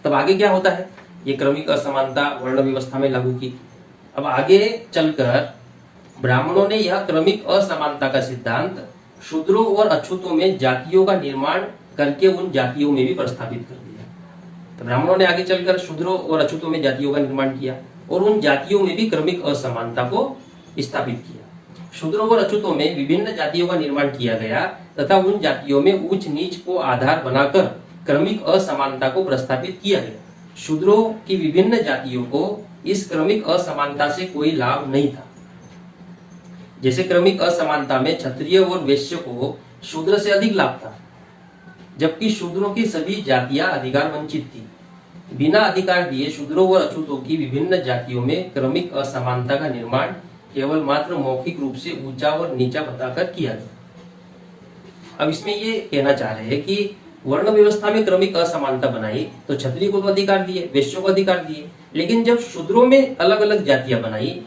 तब आगे क्या होता है, ये क्रमिक असमानता वर्ण व्यवस्था में लागू की। अब आगे चलकर ब्राह्मणों ने यह क्रमिक असमानता का सिद्धांत शूद्रों और अछूतों में जातियों का निर्माण करके उन जातियों में भी प्रस्थापित कर दिया। तो ब्राह्मणों ने आगे चलकर शूद्रों और अछूतों में जातियों का निर्माण किया और उन जातियों में भी क्रमिक असमानता को स्थापित किया। शूद्रों और अछूतों में विभिन्न जातियों का निर्माण किया गया तथा उन जातियों में ऊंच नीच को आधार बनाकर क्रमिक असमानता को प्रस्थापित किया गया। शूद्रों की विभिन्न जातियों को इस क्रमिक असमानता से कोई लाभ नहीं था। जैसे क्रमिक असमानता में क्षत्रिय और वैश्य को शूद्र से अधिक लाभ था, जबकि शूद्रों की सभी जातियां अधिकार वंचित थी। बिना अधिकार दिए शूद्रों और अछूतों की विभिन्न जातियों में क्रमिक असमानता का निर्माण केवल मात्र मौखिक रूप से ऊंचा और नीचा बताकर किया गया। अब इसमें ये कहना चाह रहे हैं कि वर्ण व्यवस्था में क्रमिक असमानता बनाई तो क्षत्रिय को तो अधिकार दिए, वैश्यों को अधिकार दिए, लेकिन जब शूद्रों में अलग अलग जातियां बनाई,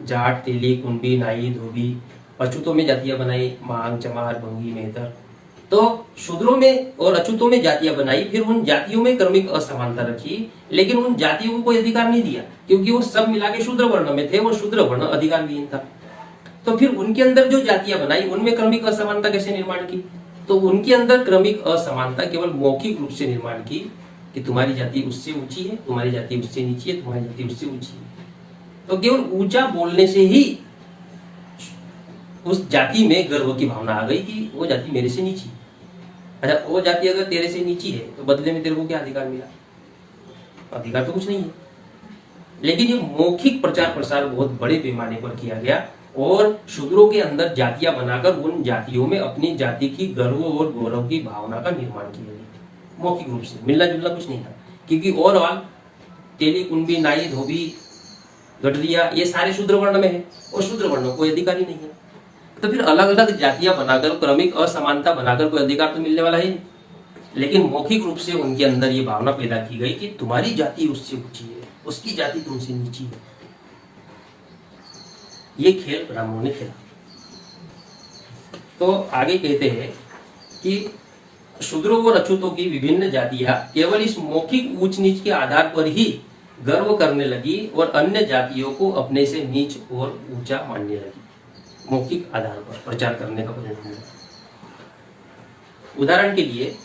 जाट, तेली, कुंभी, नाई, धोबी, अछूतों में जातियां बनाई, मांग, चमार, भंगी, मेहतर, तो शूद्रों में और अछूतों में जातियां बनाई, फिर उन जातियों में क्रमिक असमानता रखी, लेकिन उन जातियों को कोई अधिकार नहीं दिया क्योंकि वो सब मिला के शूद्र वर्ण में थे, वो शूद्र वर्ण अधिकार विहीन था। तो फिर उनके अंदर जो जातियां बनाई उनमें क्रमिक असमानता कैसे निर्माण की, तो उनके अंदर क्रमिक असमानता केवल मौखिक रूप से निर्माण की कि तुम्हारी जाति उससे ऊंची है, तुम्हारी जाति उससे नीची है, तुम्हारी जाति उससे ऊंची है। तो केवल ऊंचा बोलने से ही उस जाति में गर्व की भावना आ गई कि वो जाति मेरे से नीची है। अच्छा, वो जाति अगर तेरे से नीची है तो बदले में तेरे को क्या अधिकार मिला? अधिकार तो कुछ नहीं है। लेकिन ये मौखिक प्रचार प्रसार बहुत बड़े पैमाने पर किया गया और शूद्रों के अंदर जातियां बनाकर उन जातियों में अपनी जाति की गर्व और गौरव की भावना का निर्माण किया गया। मौखिक रूप से मिलना जुलना कुछ नहीं था, क्योंकि ओवरऑल तेली, कुंभी, नाई, धोबी, गडरिया ये सारे शूद्र वर्ण में है और शूद्र वर्ण को कोई अधिकार ही नहीं है। तो फिर अलग अलग जातियां बनाकर क्रमिक असमानता बनाकर कोई अधिकार तो मिलने वाला है, लेकिन मौखिक रूप से उनके अंदर ये भावना पैदा की गई कि तुम्हारी जाति उससे ऊंची है, उसकी जाति तुमसे नीची है। ये खेल ब्राह्मणों ने खेला। तो आगे कहते हैं कि शूद्रों और अछूतों की विभिन्न जातियां केवल इस मौखिक ऊंच नीच के आधार पर ही गर्व करने लगी और अन्य जातियों को अपने से नीच और ऊंचा मानने लगी। मौखिक आधार पर प्रचार करने का परिणाम है। उदाहरण के लिए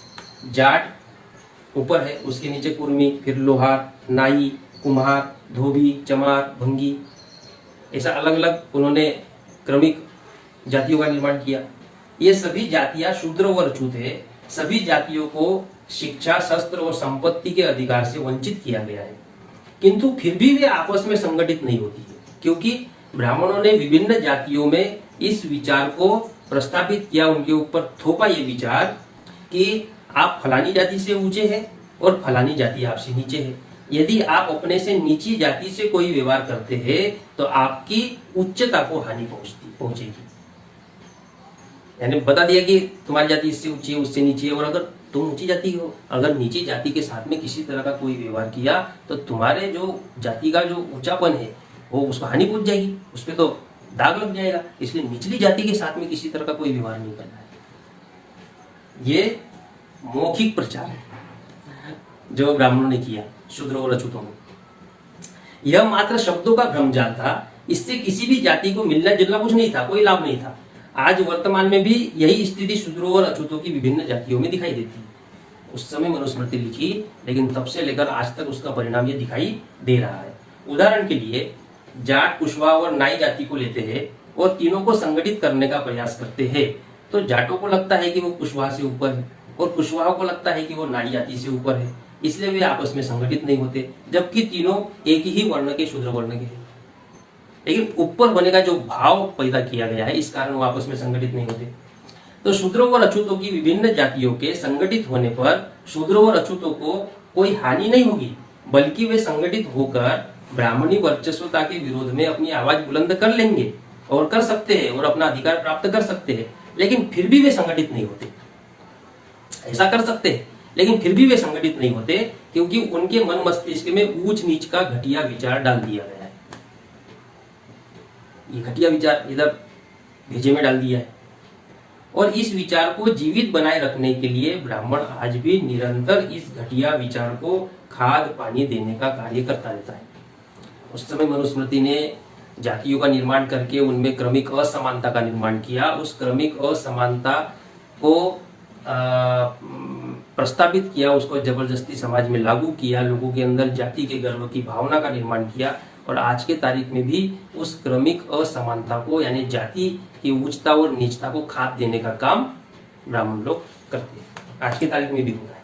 जाट ऊपर है, उसके नीचे कुर्मी, फिर लोहार, नाई, कुम्हार, धोबी, चमार, भंगी, ऐसा अलग अलग उन्होंने क्रमिक जातियों का निर्माण किया। ये सभी जातियां शूद्र और अछूत है। सभी जातियों को शिक्षा, शस्त्र और संपत्ति के अधिकार से वंचित किया गया है, किंतु फिर भी वे आपस में संगठित नहीं होती है, क्योंकि ब्राह्मणों ने विभिन्न जातियों में इस विचार को प्रस्तावित किया, उनके ऊपर थोपा ये विचार कि आप फलानी जाति से ऊंचे हैं और फलानी जाति आपसे नीचे है। यदि आप अपने से नीची जाति से कोई व्यवहार करते हैं तो आपकी उच्चता को हानि पहुंचेगी। यानी बता दिया कि तुम्हारी जाति इससे ऊंची है, उससे नीची है, और अगर तुम ऊंची जाति हो, अगर नीची जाति के साथ में किसी तरह का कोई व्यवहार किया तो तुम्हारे जो जाति का जो ऊंचापन है वो उसको हानि पहुंच जाएगी, उस पर तो दाग लग जाएगा। इसलिए निचली जाति के साथ में किसी तरह का कोई व्यवहार नहीं करना है। ये मौखिक प्रचार है जो ब्राह्मणों ने किया शूद्र और अछूतों में। यह मात्र शब्दों का भ्रमजाल था, इससे किसी भी जाति को मिलना जुलना कुछ नहीं था, कोई लाभ नहीं था। आज वर्तमान में भी यही स्थिति शूद्रों और अछूतों की विभिन्न जातियों में दिखाई देती है। उस समय मनुस्मृति लिखी, लेकिन तब से लेकर आज तक उसका परिणाम ये दिखाई दे रहा है। उदाहरण के लिए जाट, कुशवाहा और नाई जाति को लेते हैं और तीनों को संगठित करने का प्रयास करते हैं, तो जाटों को लगता है कि वो कुशवाहा से ऊपर है और कुशवाहा को लगता है कि वो नाई जाति से ऊपर है, इसलिए वे आपस में संगठित नहीं होते, जबकि तीनों एक ही वर्ण के शूद्र वर्ण के हैं। लेकिन ऊपर होने का जो भाव पैदा किया गया है, इस कारण वो आपस में संगठित नहीं होते। तो शूद्रों और अछूतों की विभिन्न जातियों के संगठित होने पर शूद्रों और अछूतों को कोई हानि नहीं होगी, बल्कि वे संगठित होकर ब्राह्मणी वर्चस्वता के विरोध में अपनी आवाज बुलंद कर लेंगे और कर सकते हैं और अपना अधिकार प्राप्त कर सकते हैं, लेकिन फिर भी वे संगठित नहीं होते। ऐसा कर सकते हैं लेकिन फिर भी वे संगठित नहीं होते, क्योंकि उनके मन मस्तिष्क में ऊंच नीच का घटिया विचार डाल दिया गया है। ये घटिया विचार इधर भेजे में डाल दिया है और इस विचार को जीवित बनाए रखने के लिए ब्राह्मण आज भी निरंतर इस घटिया विचार को खाद पानी देने का कार्य करता रहता है। उस समय मनुस्मृति ने जातियों का निर्माण करके उनमें क्रमिक असमानता का निर्माण किया। उस क्रमिक असमानता को प्रस्तावित किया, उसको जबरदस्ती समाज में लागू किया, लोगों के अंदर जाति के गर्व की भावना का निर्माण किया। और आज के तारीख में भी उस क्रमिक असमानता को यानी जाति की उच्चता और नीचता को खाद देने का काम ब्राह्मण लोग करते हैं, आज की तारीख में भी हो रहा है।